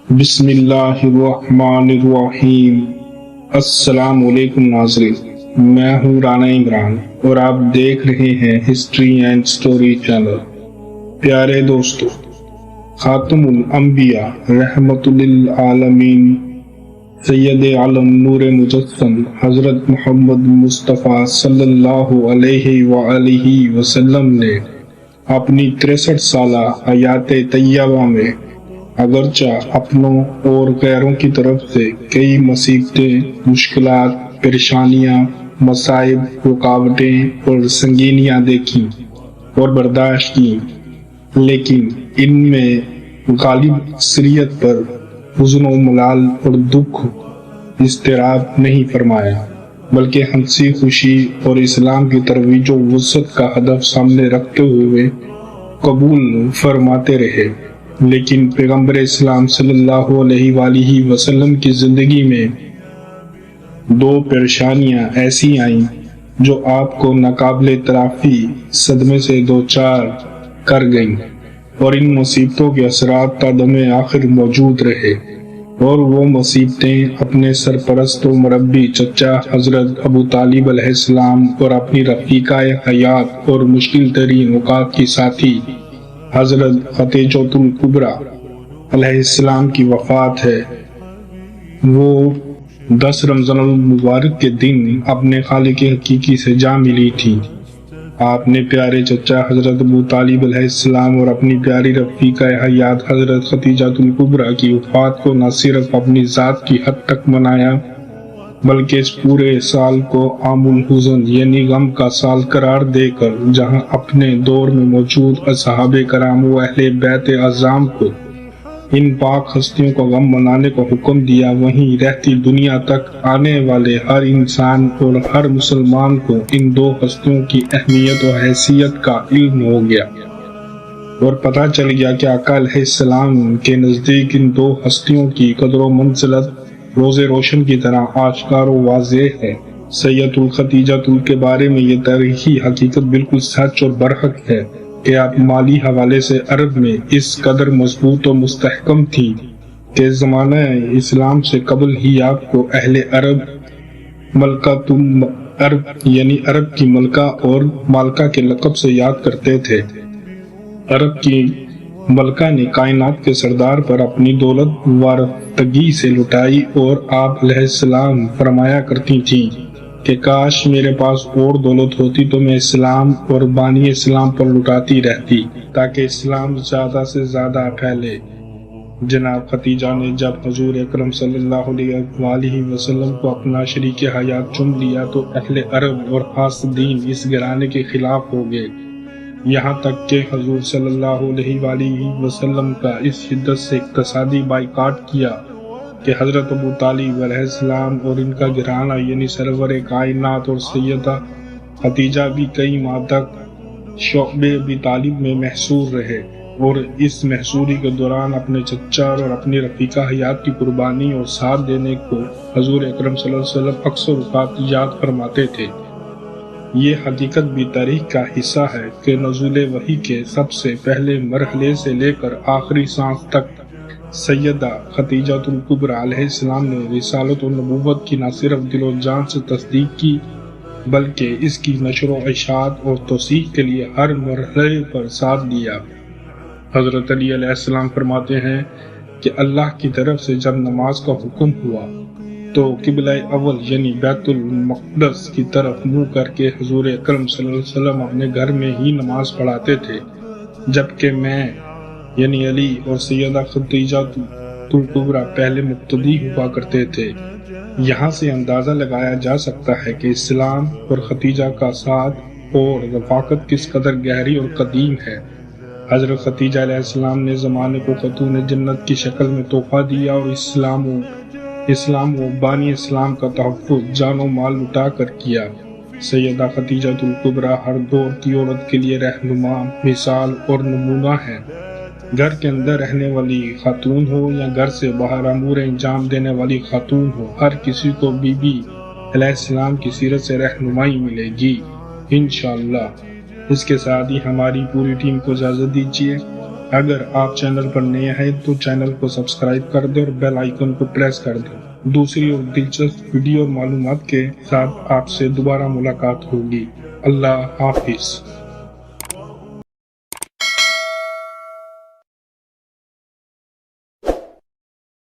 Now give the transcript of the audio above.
بسم اللہ الرحمن الرحیم۔ السلام علیکم ناظرین، میں ہوں رانا عمران اور آپ دیکھ رہے ہیں ہسٹری اینڈ سٹوری چینل۔ پیارے دوستو، خاتم الانبیاء رحمت للعالمین سید عالم نور مجسم حضرت محمد مصطفیٰ صلی اللہ علیہ وآلہ وسلم نے اپنی 63 سالہ حیات طیبہ میں اگرچہ اپنوں اور غیروں کی طرف سے کئی مصیبتیں، مشکلات، پریشانیاں، مصائب، رکاوٹیں اور سنگینیاں دیکھیں اور برداشت کی، لیکن ان میں غالب اکثریت پر حزن و ملال اور دکھ اضطراب نہیں فرمایا، بلکہ ہنسی خوشی اور اسلام کی ترویج و وسعت کا ہدف سامنے رکھتے ہوئے قبول فرماتے رہے۔ لیکن پیغمبر اسلام صلی اللہ علیہ وآلہ وسلم کی زندگی میں دو پریشانیاں ایسی آئیں جو آپ کو ناقابل تلافی صدمے سے دوچار کر گئیں، اور ان مصیبتوں کے اثرات تا دم آخر موجود رہے، اور وہ مصیبتیں اپنے سرپرست و مربی چچا حضرت ابو طالب علیہ السلام اور اپنی رفیقہ حیات اور مشکل ترین اوقات کی ساتھی حضرت خدیجۃ الکبریٰ علیہ السلام کی وفات ہے۔ وہ 10 رمضان المبارک کے دن اپنے خالق حقیقی سے جا ملی تھی۔ آپ نے پیارے چچا حضرت ابو طالب علیہ السلام اور اپنی پیاری رفیقہ حیات حضرت خدیجۃ الکبریٰ کی وفات کو نہ صرف اپنی ذات کی حد تک منایا، بلکہ اس پورے سال کو عام الحزن یعنی غم کا سال قرار دے کر جہاں اپنے دور میں موجود اصحاب کرام و اہل بیت اعظام کو ان پاک ہستیوں کا غم منانے کا حکم دیا، وہیں رہتی دنیا تک آنے والے ہر انسان اور ہر مسلمان کو ان دو ہستیوں کی اہمیت و حیثیت کا علم ہو گیا، اور پتہ چل گیا کہ آقا علیہ السلام کے نزدیک ان دو ہستیوں کی قدر و منزلت روز روشن کی طرح آشکار و واضح ہے۔ سید الخدیجۃ کے بارے میں یہ تاریخی حقیقت بالکل سچ اور برحق ہے کہ آپ مالی حوالے سے عرب میں اس قدر مضبوط و مستحکم تھی کہ زمانہ اسلام سے قبل ہی آپ کو اہل عرب ملکۃ عرب یعنی عرب کی ملکہ اور مالکہ کے لقب سے یاد کرتے تھے۔ عرب کی ملکہ نے کائنات کے سردار پر اپنی دولت وارفتگی سے لٹائی، اور آپ علیہ السلام فرمایا کرتی تھی کہ کاش میرے پاس اور دولت ہوتی تو میں اسلام اور بانی اسلام پر لٹاتی رہتی تاکہ اسلام زیادہ سے زیادہ پھیلے۔ جناب خدیجہ نے جب حضور اکرم صلی اللہ علیہ وآلہ وسلم کو اپنا شریک حیات چن لیا تو اہل عرب اور حاسدین اس گھرانے کے خلاف ہو گئے، یہاں تک کہ حضور صلی اللہ علیہ وآلہ وسلم کا اس شدت سے اقتصادی بائیکاٹ کیا کہ حضرت ابو طالب علیہ السلام اور ان کا گھرانہ یعنی سرور کائنات اور سیدہ خدیجہ بھی کئی ماہ تک شعب ابی طالب میں محصور رہے، اور اس محصوری کے دوران اپنے چچا اور اپنی رفیقہ حیات کی قربانی اور ساتھ دینے کو حضور اکرم صلی اللہ علیہ وسلم اکثر اوقات یاد فرماتے تھے۔ یہ حقیقت بھی تاریخ کا حصہ ہے کہ نزول وحی کے سب سے پہلے مرحلے سے لے کر آخری سانس تک سیدہ خدیجۃ الکبریٰ علیہ السلام نے رسالت و نبوت کی نہ صرف دل و جان سے تصدیق کی، بلکہ اس کی نشر و اشاعت اور توثیق کے لیے ہر مرحلے پر ساتھ دیا۔ حضرت علی علیہ السلام فرماتے ہیں کہ اللہ کی طرف سے جب نماز کا حکم ہوا تو قبلہ اول یعنی بیت المقدس کی طرف منہ کر کے حضور اکرم صلی اللہ علیہ وسلم اپنے گھر میں ہی نماز پڑھاتے تھے، جبکہ میں یعنی علی اور سیدہ خدیجۃ الکبریٰ پہلے مقتدی ہوا کرتے تھے۔ یہاں سے اندازہ لگایا جا سکتا ہے کہ اسلام اور خدیجہ کا ساتھ اور رفاقت کس قدر گہری اور قدیم ہے۔ حضرت خدیجہ علیہ السلام نے زمانے کو خاتون جنت کی شکل میں تحفہ دیا، اور اسلام و بانی اسلام کا تحفظ جان و مال لٹا کر کیا۔ سیدہ خدیجۃ الکبریٰ ہر دور کی عورت کے لیے رہنما، مثال اور نمونہ ہے۔ گھر کے اندر رہنے والی خاتون ہو یا گھر سے باہر امور انجام دینے والی خاتون ہو، ہر کسی کو بی بی علیہ السلام کی سیرت سے رہنمائی ملے گی انشاءاللہ۔ اس کے ساتھ ہی ہماری پوری ٹیم کو اجازت دیجیے۔ اگر آپ چینل پر نئے ہیں تو چینل کو سبسکرائب کر دیں اور بیل آئیکن کو پریس کر دیں۔ دوسری اور دلچسپ ویڈیو اور معلومات کے ساتھ آپ سے دوبارہ ملاقات ہوگی۔ اللہ حافظ۔